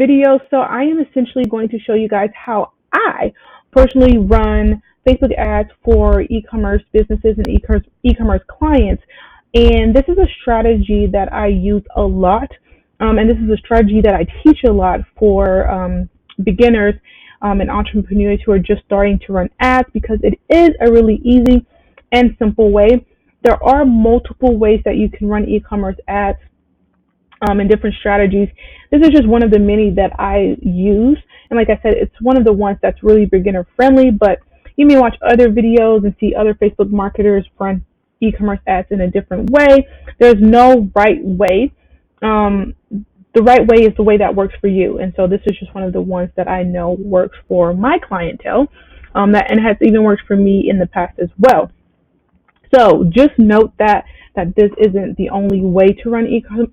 video. So I am essentially going to show you guys how I personally run Facebook ads for e-commerce businesses and e-commerce clients. And this is a strategy that I use a lot. And this is a strategy that I teach a lot for beginners and entrepreneurs who are just starting to run ads, because it is a really easy and simple way. There are multiple ways that you can run e-commerce ads and different strategies. This is just one of the many that I use. And like I said, it's one of the ones that's really beginner friendly, but you may watch other videos and see other Facebook marketers run e-commerce ads in a different way. There's no right way. The right way is the way that works for you. And so this is just one of the ones that I know works for my clientele, and has even worked for me in the past as well. So just note that this isn't the only way to run e-commerce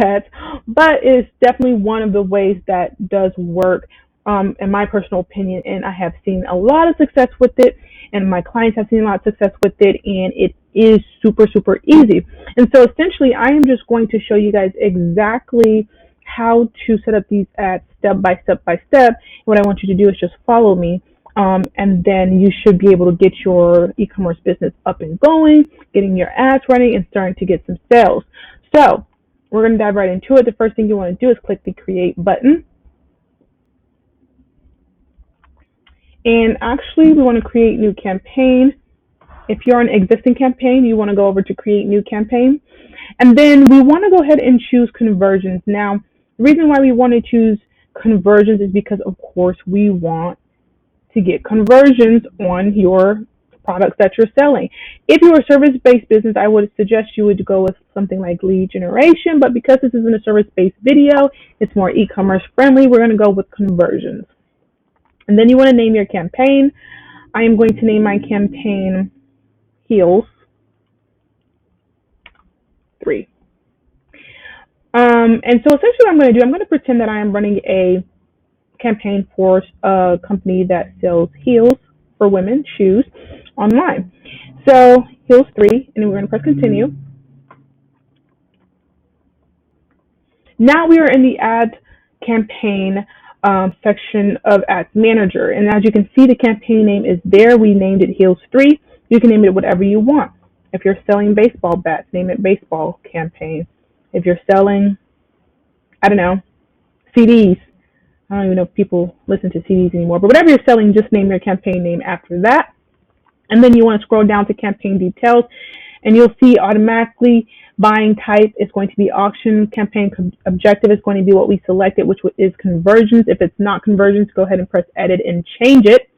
ads, but it's definitely one of the ways that does work, in my personal opinion. And I have seen a lot of success with it, and my clients have seen a lot of success with it, and it is super, super easy. And so essentially, I am just going to show you guys exactly how to set up these ads step by step by step. What I want you to do is just follow me. And then you should be able to get your e-commerce business up and going, getting your ads running, and starting to get some sales. So we're going to dive right into it. The first thing you want to do is click the create button. And actually, we want to create new campaign. If you're on an existing campaign, you want to go over to create new campaign. And then we want to go ahead and choose conversions. Now, the reason why we want to choose conversions is because, of course, we want to get conversions on your products that you're selling. If you're a service-based business, I would suggest you would go with something like lead generation, but because this isn't a service-based video, it's more e-commerce friendly, we're going to go with conversions. And then you want to name your campaign. I am going to name my campaign Heels 3. And so essentially what I'm going to do, I'm going to pretend that I am running a campaign for a company that sells heels for women, shoes, online. So Heels 3, and we're going to press continue. Now we are in the ad campaign section of Ads Manager, and as you can see, the campaign name is there. We named it Heels 3. You can name it whatever you want. If you're selling baseball bats, name it baseball campaign. If you're selling, I don't know, CDs, I don't even know if people listen to CDs anymore, but whatever you're selling, just name your campaign name after that. And then you want to scroll down to campaign details, and you'll see automatically buying type is going to be auction. Campaign objective is going to be what we selected, which is conversions. If it's not conversions, go ahead and press edit and change it.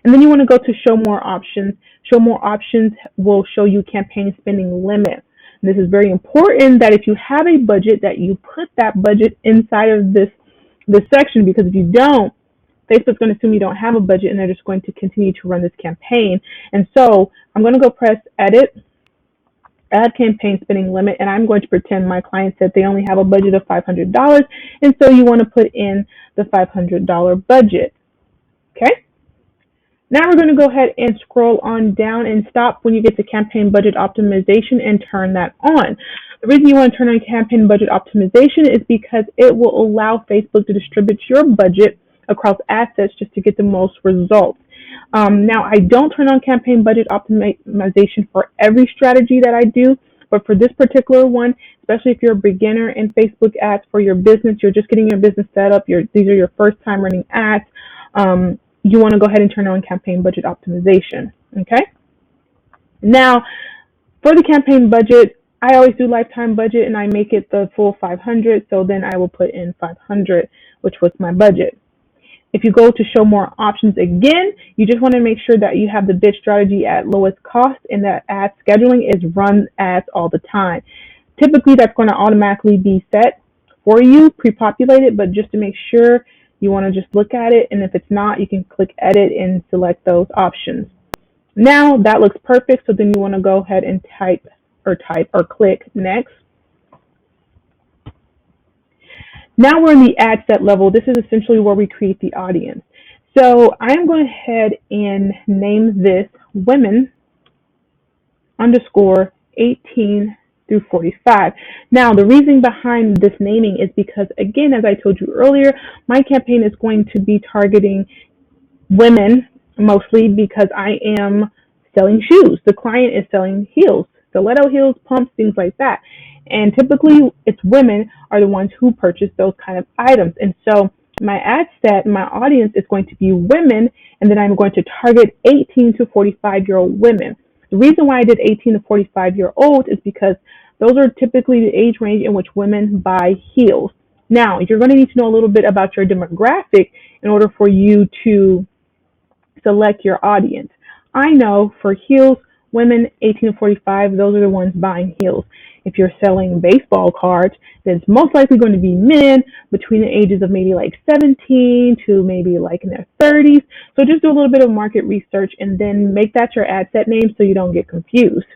And then you want to go to show more options. Show more options will show you campaign spending limit. And this is very important that if you have a budget, that you put that budget inside of this section, because if you don't, Facebook's going to assume you don't have a budget, and they're just going to continue to run this campaign. And so I'm going to go press edit, add campaign spending limit, and I'm going to pretend my client said they only have a budget of $500, and so you want to put in the $500 budget. Okay? Now we're going to go ahead and scroll on down and stop when you get to campaign budget optimization and turn that on. The reason you want to turn on campaign budget optimization is because it will allow Facebook to distribute your budget across assets just to get the most results. Now, I don't turn on campaign budget optimization for every strategy that I do, but for this particular one, especially if you're a beginner in Facebook ads for your business, you're just getting your business set up, these are your first time running ads, you want to go ahead and turn on campaign budget optimization. Okay? Now, for the campaign budget, I always do lifetime budget, and I make it the full 500, so then I will put in 500, which was my budget. If you go to show more options again, you just want to make sure that you have the bid strategy at lowest cost, and that ad scheduling is run ads all the time. Typically, that's going to automatically be set for you, pre-populated, but just to make sure, you want to just look at it, and if it's not, you can click edit and select those options. Now that looks perfect, so then you want to go ahead and click next. Now we're in the ad set level. This is essentially where we create the audience. So I am going ahead and name this women _ 18 through through 45. Now, the reason behind this naming is because, again, as I told you earlier, my campaign is going to be targeting women mostly because I am selling shoes. The client is selling heels, stiletto heels, pumps, things like that. And typically, it's women are the ones who purchase those kind of items. And so, my ad set, my audience is going to be women, and then I'm going to target 18 to 45-year-old women. The reason why I did 18 to 45-year-old is because those are typically the age range in which women buy heels. Now, you're going to need to know a little bit about your demographic in order for you to select your audience. I know for heels, women 18 to 45, those are the ones buying heels. If you're selling baseball cards, then it's most likely going to be men between the ages of maybe like 17 to maybe like in their 30s. So just do a little bit of market research and then make that your ad set name so you don't get confused.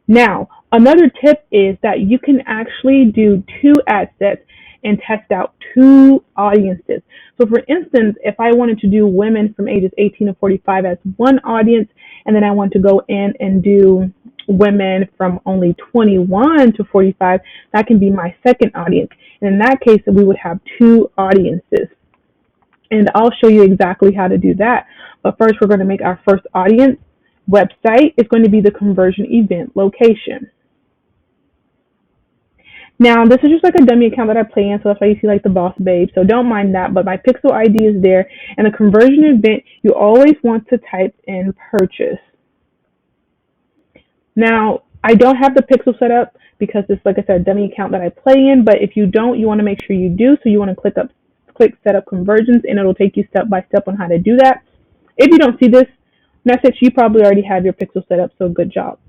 Now, another tip is that you can actually do two ad sets and test out two audiences. So for instance, if I wanted to do women from ages 18 to 45 as one audience, and then I want to go in and do women from only 21 to 45, that can be my second audience. And in that case, we would have two audiences. And I'll show you exactly how to do that. But first, we're going to make our first audience. Website is going to be the conversion event location. Now, this is just like a dummy account that I play in, so that's why you see like the Boss Babe. So don't mind that, but my Pixel ID is there. And the conversion event, you always want to type in purchase. Now, I don't have the Pixel set up because it's, like I said, a dummy account that I play in, but if you don't, you want to make sure you do. So you want to click set up conversions, and it'll take you step by step on how to do that. If you don't see this message, you probably already have your Pixel set up, so good job.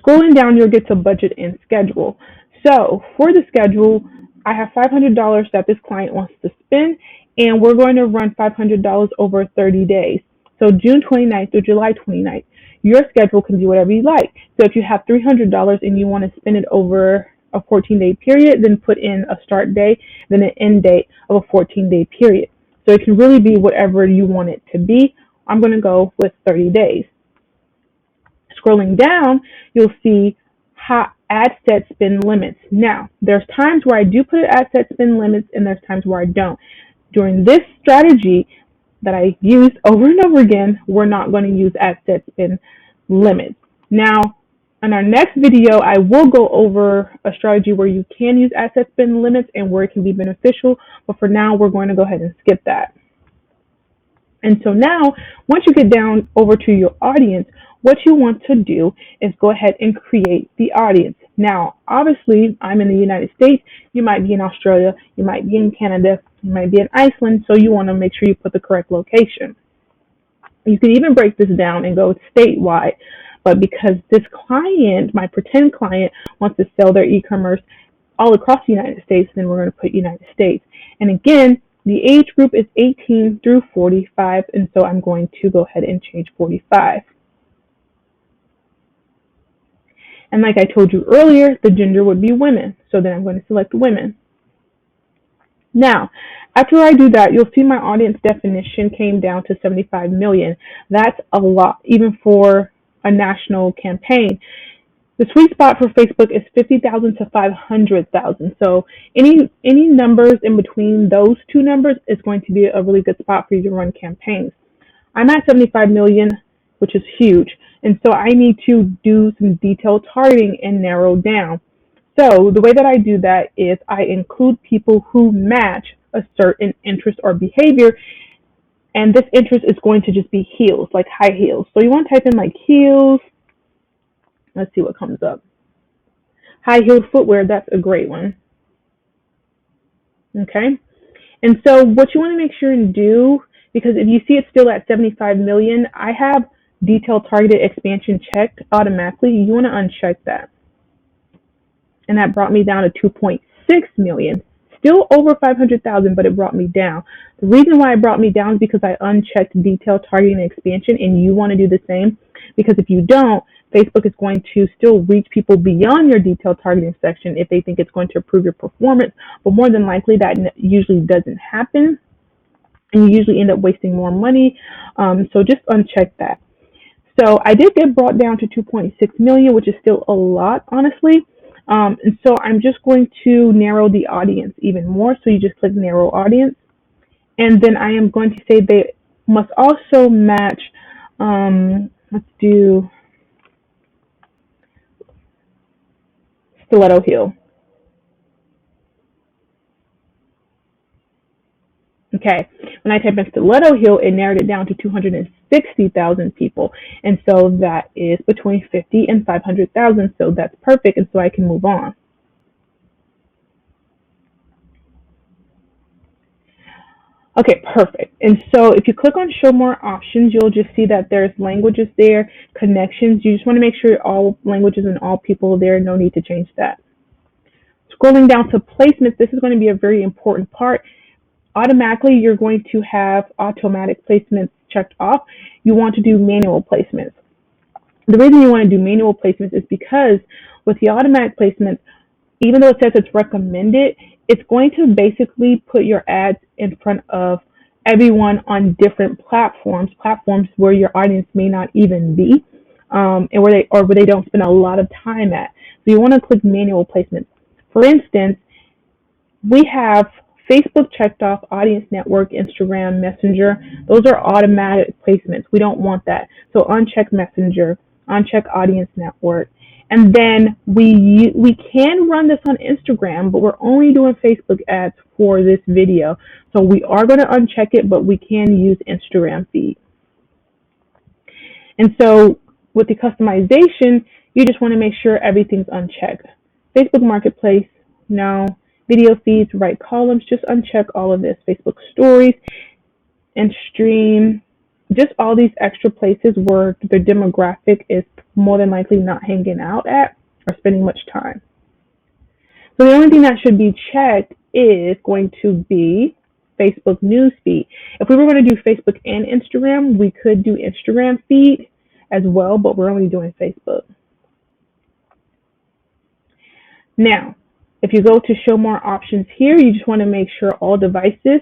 Scrolling down, you'll get to budget and schedule. So for the schedule, I have $500 that this client wants to spend, and we're going to run $500 over 30 days. So June 29th through July 29th. Your schedule can be whatever you like. So if you have $300 and you want to spend it over a 14-day period, then put in a start date, then an end date of a 14-day period. So it can really be whatever you want it to be. I'm going to go with 30 days. Scrolling down, you'll see ad set spend limits. Now, there's times where I do put ad set spend limits, and there's times where I don't. During this strategy that I used over and over again, we're not going to use ad set spend limits. Now, in our next video, I will go over a strategy where you can use ad set spend limits and where it can be beneficial, but for now, we're going to go ahead and skip that. And so now, once you get down over to your audience, what you want to do is go ahead and create the audience. Now, obviously, I'm in the United States. You might be in Australia. You might be in Canada. You might be in Iceland. So you want to make sure you put the correct location. You can even break this down and go statewide. But because this client, my pretend client, wants to sell their e-commerce all across the United States, then we're going to put United States. And again, the age group is 18 through 45, and so I'm going to go ahead and change 45. And like I told you earlier, the gender would be women, so then I'm going to select women. Now, after I do that, you'll see my audience definition came down to 75 million. That's a lot, even for a national campaign. The sweet spot for Facebook is 50,000 to 500,000. So any numbers in between those two numbers is going to be a really good spot for you to run campaigns. I'm at 75 million, which is huge. And so I need to do some detailed targeting and narrow down. So the way that I do that is I include people who match a certain interest or behavior. And this interest is going to just be heels, like high heels. So you want to type in like heels. Let's see what comes up. High heel footwear, that's a great one. Okay. And so what you want to make sure and do, because if you see it's still at 75 million, I have detailed targeted expansion checked automatically. You want to uncheck that. And that brought me down to 2.6 million. Still over 500,000, but it brought me down. The reason why it brought me down is because I unchecked detailed targeting and expansion, and you want to do the same, because if you don't, Facebook is going to still reach people beyond your detailed targeting section if they think it's going to improve your performance, but more than likely that usually doesn't happen, and you usually end up wasting more money. So just uncheck that. So I did get brought down to 2.6 million, which is still a lot, honestly. And so I'm just going to narrow the audience even more. So you just click narrow audience. And then I am going to say they must also match, let's do stiletto heel. Okay, when I type in stiletto heel, it narrowed it down to 260,000 people. And so that is between 50 and 500,000. So that's perfect. And so I can move on. Okay, perfect. And so if you click on show more options, you'll just see that there's languages there, connections. You just want to make sure all languages and all people are there. No need to change that. Scrolling down to placements, this is going to be a very important part. Automatically, you're going to have automatic placements checked off. You want to do manual placements. The reason you want to do manual placements is because with the automatic placements, even though it says it's recommended, it's going to basically put your ads in front of everyone on different platforms where your audience may not even be, and where they don't spend a lot of time at. So you want to click manual placements. For instance, we have Facebook checked off, Audience Network, Instagram, Messenger. Those are automatic placements. We don't want that. So uncheck Messenger, uncheck Audience Network. And then we can run this on Instagram, but we're only doing Facebook ads for this video. So we are going to uncheck it, but we can use Instagram feed. And so with the customization, you just want to make sure everything's unchecked. Facebook Marketplace, no. Video feeds, right columns, just uncheck all of this. Facebook stories and stream, just all these extra places where the demographic is more than likely not hanging out at or spending much time. So the only thing that should be checked is going to be Facebook newsfeed. If we were going to do Facebook and Instagram, we could do Instagram feed as well, but we're only doing Facebook. Now, if you go to show more options here, you just want to make sure all devices,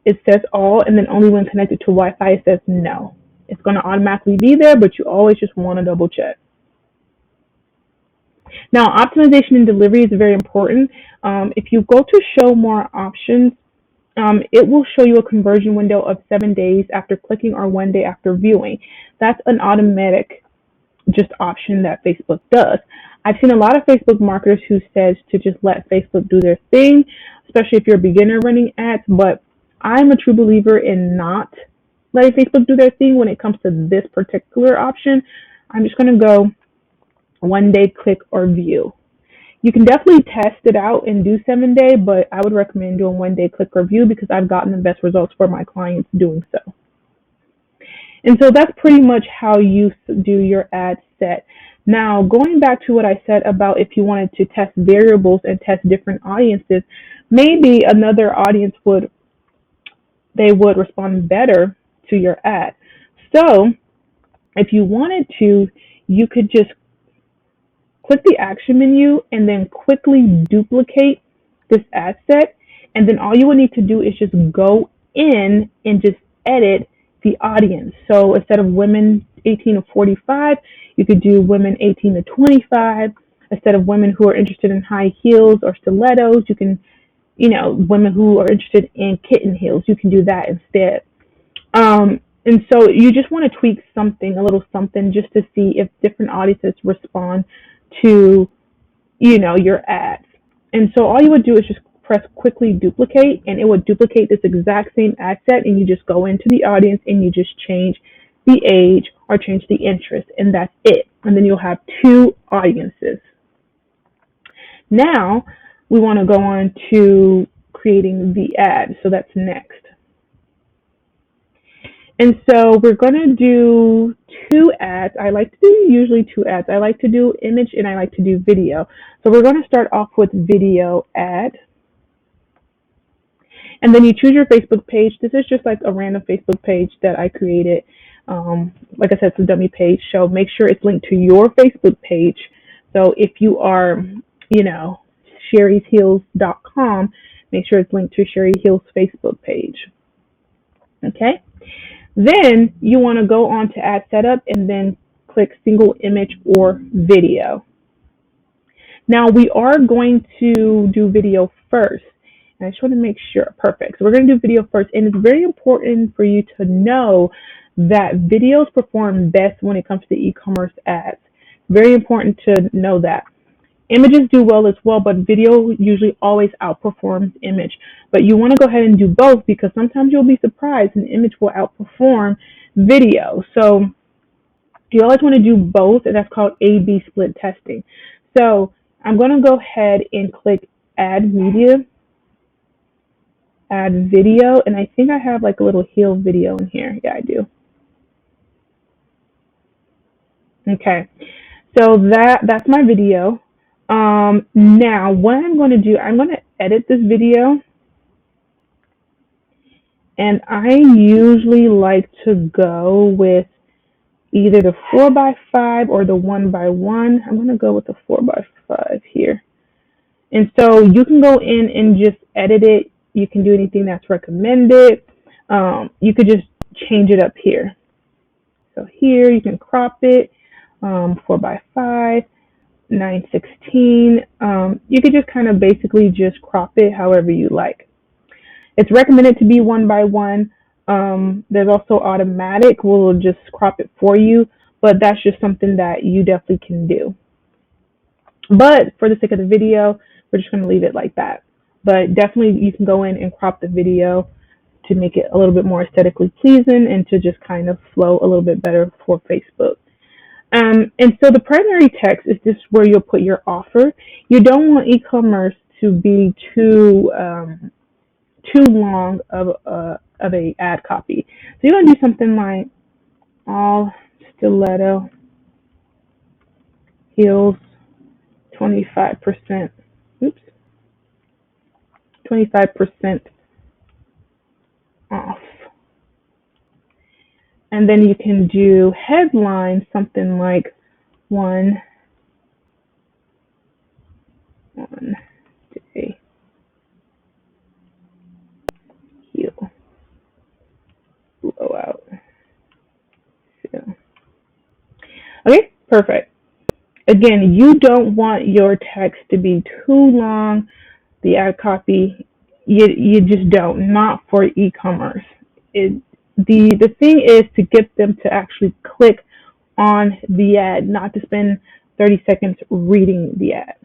it says all, and then only when connected to Wi-Fi, it says no. It's going to automatically be there, but you always just want to double check. Now, optimization and delivery is very important. If you go to show more options, it will show you a conversion window of 7 days after clicking or 1 day after viewing. That's an automatic just option that Facebook does. I've seen a lot of Facebook marketers who says to just let Facebook do their thing, especially if you're a beginner running ads, but I'm a true believer in not letting Facebook do their thing when it comes to this particular option. I'm just going to go 1 day click or view. You can definitely test it out and do 7 day, but I would recommend doing 1 day click or view because I've gotten the best results for my clients doing so. And so that's pretty much how you do your ad set. Now, going back to what I said about if you wanted to test variables and test different audiences, maybe another audience would respond better to your ad. So if you wanted to, you could just click the action menu and then quickly duplicate this ad set. And then all you will need to do is just go in and just edit the audience. So instead of women 18 to 45, you could do women 18 to 25. Instead of women who are interested in high heels or stilettos, you can, women who are interested in kitten heels, you can do that instead. And so you just want to tweak something, a little something, just to see if different audiences respond to, your ads. And so all you would do is just press quickly duplicate, and it would duplicate this exact same ad set, and you just go into the audience and you just change the age or change the interest, and that's it. And then you'll have two audiences. Now we want to go on to creating the ad. So that's next. And so we're going to do two ads. I like to do usually two ads. I like to do image and I like to do video. So we're going to start off with video ad. And then you choose your Facebook page. This is just like a random Facebook page that I created. Like I said, it's a dummy page. So make sure it's linked to your Facebook page. So if you are, sherrysheels.com, make sure it's linked to Sherry Heels Facebook page. Okay. Then you want to go on to ad setup and then click single image or video. Now we are going to do video first. And I just want to make sure, perfect. So we're going to do video first. And it's very important for you to know that videos perform best when it comes to e-commerce ads. Very important to know that. Images do well as well, but video usually always outperforms image. But you want to go ahead and do both because sometimes you'll be surprised and image will outperform video. So you always want to do both, and that's called A/B split testing. So I'm going to go ahead and click add media, add video, and I think I have like a little heel video in here. Yeah, I do. Okay, so that's my video. Now what I'm going to do, I'm going to edit this video, and I usually like to go with either the 4x5 or the 1x1. I'm going to go with the 4x5 here. And so you can go in and just edit it. You can do anything that's recommended. You could just change it up here. So here you can crop it, 4x5, 9:16. You could just kind of basically just crop it however you like. It's recommended to be 1x1. There's also automatic, will just crop it for you, but that's just something that you definitely can do. But for the sake of the video, we're just going to leave it like that. But definitely you can go in and crop the video to make it a little bit more aesthetically pleasing and to just kind of flow a little bit better for Facebook. And so the primary text is just where you'll put your offer. You don't want e-commerce to be too long of a ad copy. So you're going to do something like all stiletto heels 25%. Oops. 25% off. And then you can do headline something like one day heel blowout. So, okay, perfect. Again, you don't want your text to be too long. The ad copy, you just don't. Not for e-commerce. The thing is to get them to actually click on the ad, not to spend 30 seconds reading the ad.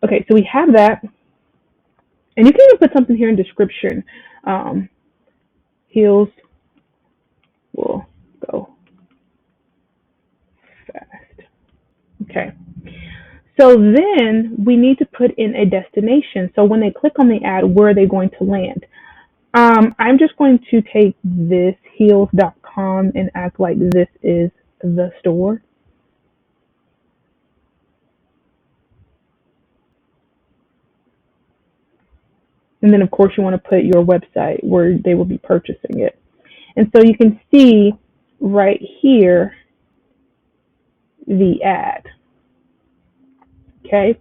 Okay, so we have that. And you can even put something here in description. Heels will go fast. Okay. So then we need to put in a destination. So when they click on the ad, where are they going to land? I'm just going to take this heels.com and act like this is the store. And then of course you want to put your website where they will be purchasing it. And so you can see right here the ad. Okay.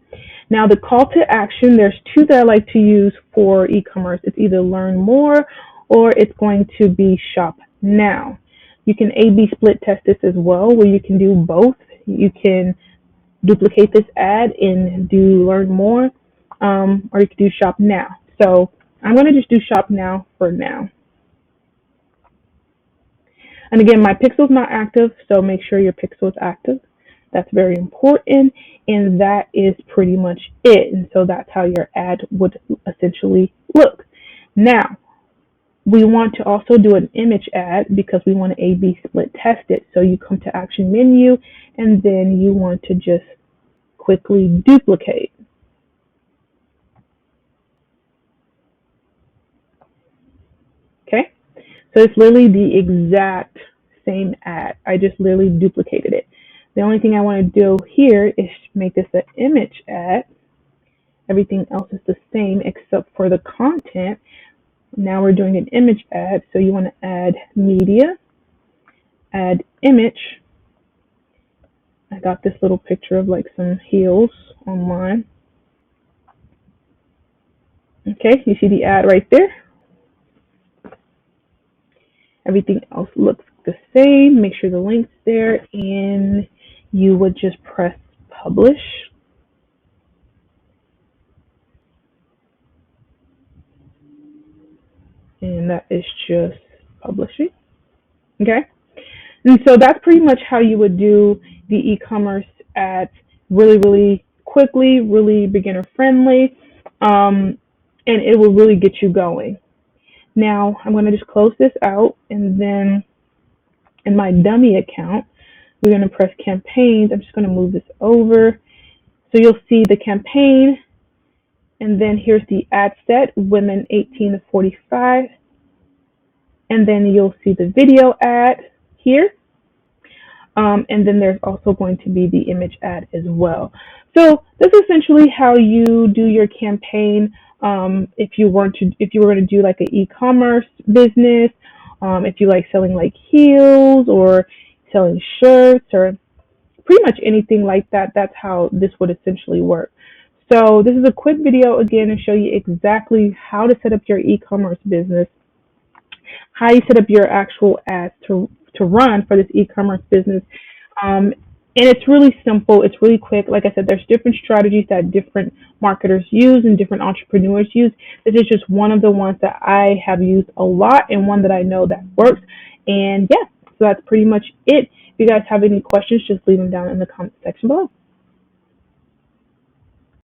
Now the call to action, there's two that I like to use for e-commerce. It's either learn more or it's going to be shop now. You can A/B split test this as well, where you can do both. You can duplicate this ad and do learn more, or you can do shop now. So I'm going to just do shop now for now. And again, my pixel is not active, so make sure your pixel is active. That's very important, and that is pretty much it. And so that's how your ad would essentially look. Now, we want to also do an image ad because we want to A/B split test it. So you come to action menu, and then you want to just quickly duplicate. Okay, so it's literally the exact same ad. I just literally duplicated it. The only thing I want to do here is make this an image ad. Everything else is the same except for the content. Now we're doing an image ad, so you want to add media, add image. I got this little picture of like some heels online. Okay, you see the ad right there. Everything else looks the same. Make sure the link's there, and you would just press publish, and that is just publishing. Okay, and so that's pretty much how you would do the e-commerce ads really, really quickly, really beginner friendly, and it will really get you going. Now I'm going to just close this out, and then in my dummy account, we're going to press campaigns. I'm just going to move this over. So you'll see the campaign, and then here's the ad set, women 18 to 45. And then you'll see the video ad here. And then there's also going to be the image ad as well. So that's essentially how you do your campaign. If you were going to do like an e-commerce business, if you like selling like heels or selling shirts or pretty much anything like that, that's how this would essentially work. So this is a quick video again to show you exactly how to set up your e-commerce business, how you set up your actual ads to run for this e-commerce business. And it's really simple. It's really quick. Like I said, there's different strategies that different marketers use and different entrepreneurs use. This is just one of the ones that I have used a lot and one that I know that works. And yeah, so that's pretty much it. If you guys have any questions, just leave them down in the comment section below.